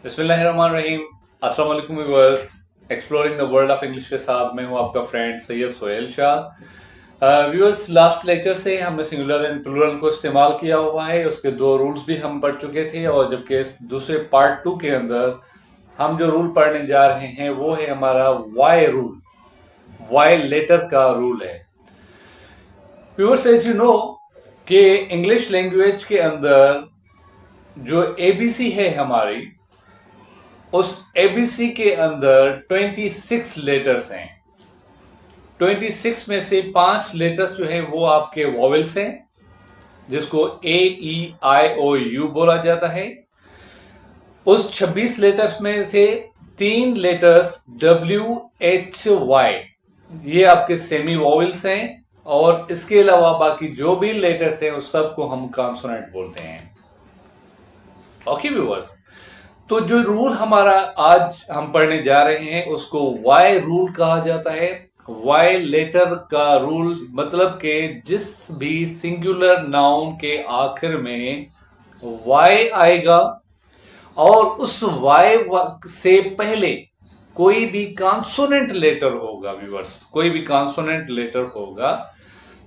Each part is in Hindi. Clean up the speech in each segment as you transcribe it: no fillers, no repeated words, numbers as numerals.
बिस्मिल्लाहिर्रहमानिर्रहीम। अस्सलाम वालेकुम viewers. Exploring the world of English के साथ मैं हूं आपका friend Syed Sohail Shah. Viewers, last lecture से हमने सिंगुलर एंड प्लूरल को इस्तेमाल किया हुआ है। उसके दो रूल्स भी हम पढ़ चुके थे और जबकि इस दूसरे पार्ट 2 के अंदर हम जो रूल पढ़ने जा रहे हैं वो है हमारा वाई रूल। वाई लेटर का रूल है। व्यूअर्स, एज यू नो कि इंग्लिश लैंग्वेज के अंदर जो एबीसी है हमारी, उस एबीसी के अंदर 26 लेटर्स हैं। 26 में से 5 लेटर्स जो है वो आपके वॉवेल्स हैं, जिसको ए ई आई ओ यू बोला जाता है। उस 26 लेटर्स में से 3 लेटर्स डब्ल्यू एच वाई, ये आपके सेमी वॉवेल्स हैं, और इसके अलावा बाकी जो भी लेटर्स हैं उस सबको हम कॉन्सोनेंट बोलते हैं। ओके व्यूअर्स, तो जो रूल हमारा आज हम पढ़ने जा रहे हैं उसको वाई रूल कहा जाता है। वाई लेटर का रूल मतलब कि जिस भी सिंगुलर नाउन के आखिर में वाई आएगा और उस वाई से पहले कोई भी कॉन्सोनेंट लेटर होगा, व्यूअर्स, कोई भी कॉन्सोनेंट लेटर होगा,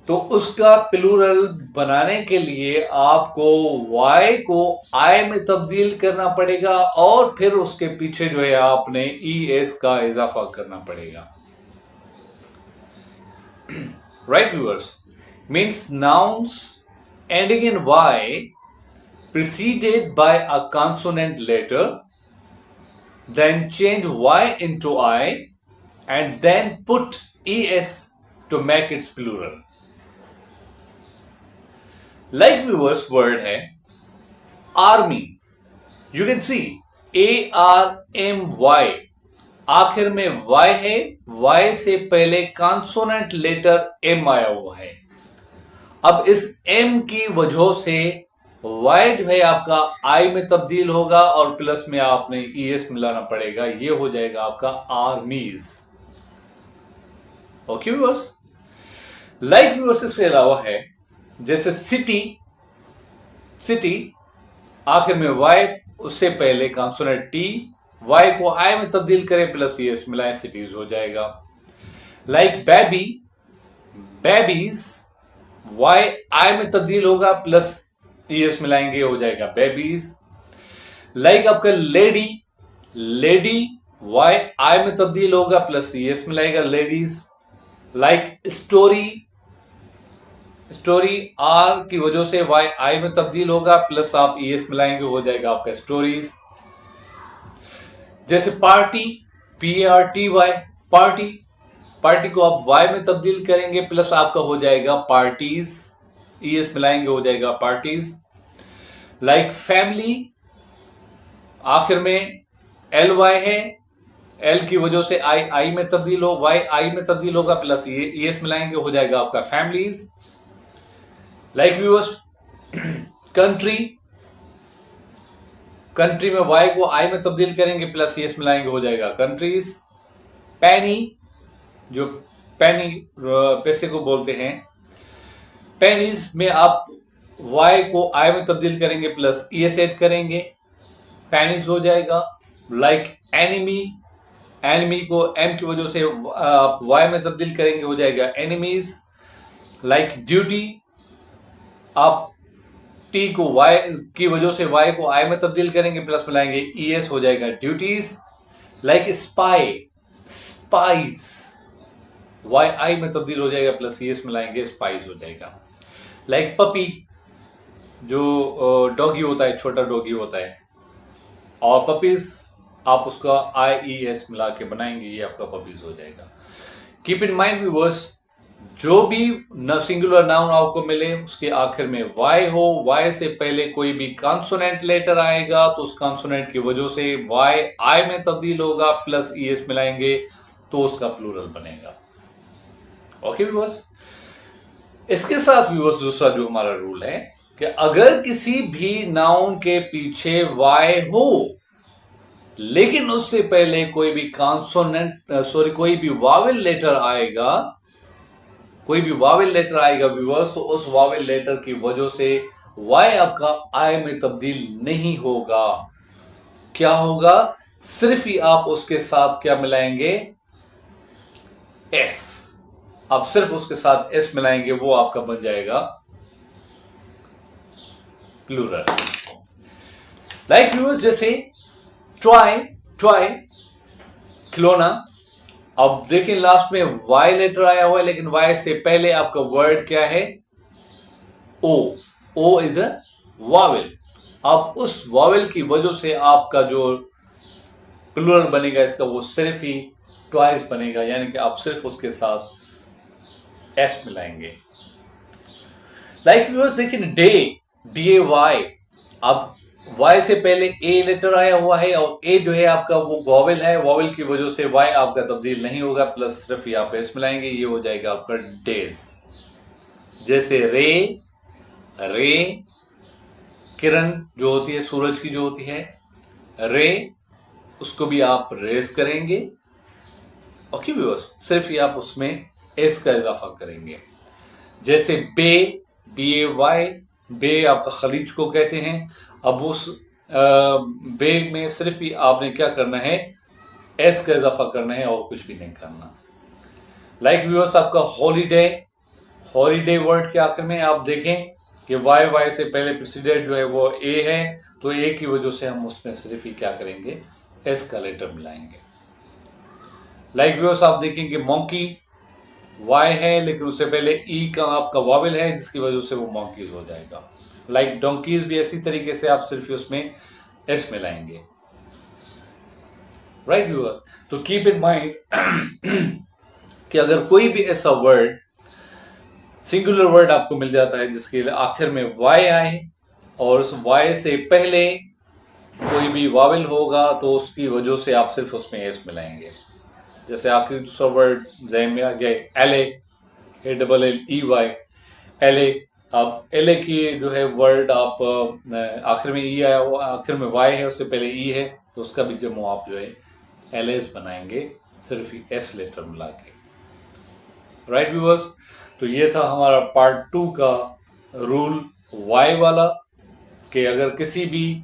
तो उसका प्लूरल बनाने के लिए आपको वाई को आई में तब्दील करना पड़ेगा और फिर उसके पीछे जो है आपने ई एस का इजाफा करना पड़ेगा। Right viewers, means nouns ending in Y preceded by a consonant letter, then change y into I and then put es to make its plural. Like viewers word है army, you can see ARMY, आखिर में Y है, Y से पहले कॉन्सोनेंट लेटर M आया हुआ है। अब इस M की वजह से Y जो है आपका I में तब्दील होगा और प्लस में आपने ES मिलाना पड़ेगा, ये हो जाएगा आपका आर्मीज। ओके व्यूअर्स, लाइक व्यूअर्स इसके अलावा है जैसे सिटी, सिटी आखिर में वाई, उससे पहले कॉन्सोनेंट टी, वाई को आई में तब्दील करें प्लस एस मिलाएं, सिटीज हो जाएगा। Like baby, babies, Y I में तब्दील होगा प्लस एस मिलाएंगे, हो जाएगा बेबीज। लाइक आपका लेडी, लेडी वाई आई में तब्दील होगा प्लस एस मिलाएगा, ladies. Like story, story R की वजह से वाई आई में तब्दील होगा प्लस आप एस मिलाएंगे, हो जाएगा आपका स्टोरीज। जैसे पार्टी, PARTY, पार्टी, पार्टी को आप वाई में तब्दील करेंगे प्लस आपका हो जाएगा पार्टीज, एस मिलाएंगे, हो जाएगा पार्टीज। लाइक फैमिली, आखिर में LY है, एल की वजह से आई में तब्दील हो, वाई आई में तब्दील होगा प्लस एस मिलाएंगे, हो जाएगा आपका families. Like viewers, country, country में वाई को आई में तब्दील करेंगे प्लस एस मिलाएंगे, हो जाएगा कंट्रीज। पैनी, जो पैनी पैसे को बोलते हैं, पेनीज में आप वाई को आई में तब्दील करेंगे प्लस एस ऐड करेंगे, पेनीज हो जाएगा। लाइक एनिमी, एनिमी को एम की वजह से आप वाई में तब्दील करेंगे, हो जाएगा एनिमीज। लाइक ड्यूटी, आप टी को वाई की वजह से वाई को आई में तब्दील करेंगे प्लस मिलाएंगे, ES हो जाएगा duties. Like spy, spice, Y I में तब्दील हो जाएगा प्लस ES मिलाएंगे, स्पाइस हो जाएगा। लाइक पपी, जो डॉगी होता है, छोटा डॉगी होता है, और पपीज आप उसका IES मिला के बनाएंगे, ये आपका पपीज हो जाएगा। कीप इन माइंड व्यूअर्स, जो भी सिंगुलर नाउन आपको मिले उसके आखिर में वाई हो, वाई से पहले कोई भी कॉन्सोनेंट लेटर आएगा तो उस कॉन्सोनेंट की वजह से वाई आई में तब्दील होगा प्लस ES मिलाएंगे तो उसका प्लूरल बनेगा। ओके व्यूअर्स, इसके साथ व्यूअर्स दूसरा जो हमारा रूल है कि अगर किसी भी नाउन के पीछे वाई हो लेकिन उससे पहले कोई भी कॉन्सोनेंट कोई भी वावेल लेटर आएगा, कोई भी वावेल लेटर आएगा व्यूअर्स, तो उस वावेल लेटर की वजह से वाई आपका आई में तब्दील नहीं होगा। क्या होगा, सिर्फ ही आप उसके साथ क्या मिलाएंगे, एस। आप सिर्फ उसके साथ एस मिलाएंगे, वो आपका बन जाएगा प्लूरल। लाइक व्यूअर्स, जैसे ट्राई, ट्राई खिलौना। अब देखिए लास्ट में वाई लेटर आया हुआ है, लेकिन वाई से पहले आपका वर्ड क्या है, ओ। ओ इज अ वावेल। अब उस वावेल की वजह से आपका जो प्लूरल बनेगा इसका, वो सिर्फ ही ट्वाइस बनेगा, यानी कि आप सिर्फ उसके साथ एस मिलाएंगे। लाइक व्यूअर्स देखिए डे, डी ए वाई। अब वाई से पहले ए लेटर आया हुआ है, और ए जो है आपका वो वॉवेल है, वॉवेल की वजह से वाई आपका तब्दील नहीं होगा, प्लस सिर्फ यहाँ पे एस मिलाएंगे, ये हो जाएगा आपका डेज। जैसे रे, रे किरण जो होती है, सूरज की जो होती है रे, उसको भी आप रेस करेंगे। ओके व्यूअर्स, सिर्फ ही आप उसमें एस का इजाफा करेंगे। जैसे बे, बी ए वाई, बे आपका खलीज को कहते हैं। अब उस बे में सिर्फ ही आपने क्या करना है, एस का इजाफा करना है, और कुछ भी नहीं करना। लाइक व्यूअर्स आपका हॉलीडे, हॉलीडे वर्ड के आखिर में आप देखें कि वाई, वाई से पहले प्रेसिडेंट जो है वो ए है, तो ए की वजह से हम उसमें सिर्फ ही क्या करेंगे, एस का लेटर मिलाएंगे। लाइक व्यूअर्स आप देखेंगे मॉन्की, वाई है लेकिन उससे पहले ई का आपका वावेल है, जिसकी वजह से वो मॉन्कीज हो जाएगा। लाइक डोंकीज भी ऐसी तरीके से आप सिर्फ उसमें एस मिलाएंगे। राइट व्यूअर्स, तो कीप इन माइंड कि अगर कोई भी ऐसा वर्ड, सिंगुलर वर्ड आपको मिल जाता है जिसके आखिर में वाई आए, और उस वाई से पहले कोई भी वावेल होगा, तो उसकी वजह से आप सिर्फ उसमें एस मिलाएंगे। जैसे आखिरी दूसरा वर्ड जहन में आ गया alley, A double L E Y, alley. अब एले की जो है वर्ड आप आखिर में ई आया, आखिर में वाई है, उससे पहले ई है, तो उसका भी जमो आप जो है एल एस बनाएंगे, सिर्फ ही एस लेटर मिला के। राइट व्यूअर्स, तो ये था हमारा पार्ट 2 का रूल वाई वाला, कि अगर किसी भी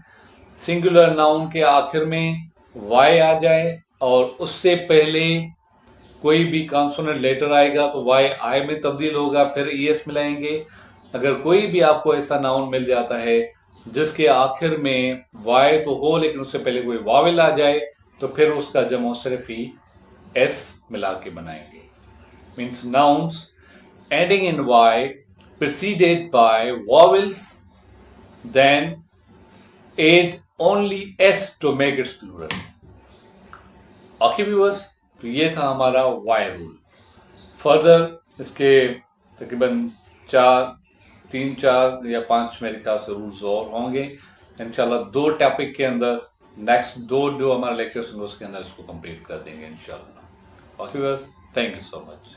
सिंगुलर नाउन के आखिर में वाई आ जाए और उससे पहले कोई भी कॉन्सोनेंट लेटर आएगा, तो वाई आई में तब्दील होगा, फिर ईएस मिलाएंगे। अगर कोई भी आपको ऐसा नाउन मिल जाता है जिसके आखिर में वाई तो हो लेकिन उससे पहले कोई वावेल आ जाए, तो फिर उसका जमो सिर्फ ही एस मिला के बनाएंगे। Means nouns ending in y preceded by vowels, then add only s to make its plural. Okay viewers, तो ये था हमारा वाई रूल। फर्दर इसके तकरीबन 3-4 या 5 मेरे ख्याल से रूल्स और होंगे इंशाल्लाह। 2 टॉपिक के अंदर, नेक्स्ट 2 जो हमारे लेक्चर्स होंगे उसके अंदर इसको कंप्लीट कर देंगे इंशाल्लाह। Okay viewers, thank you so much.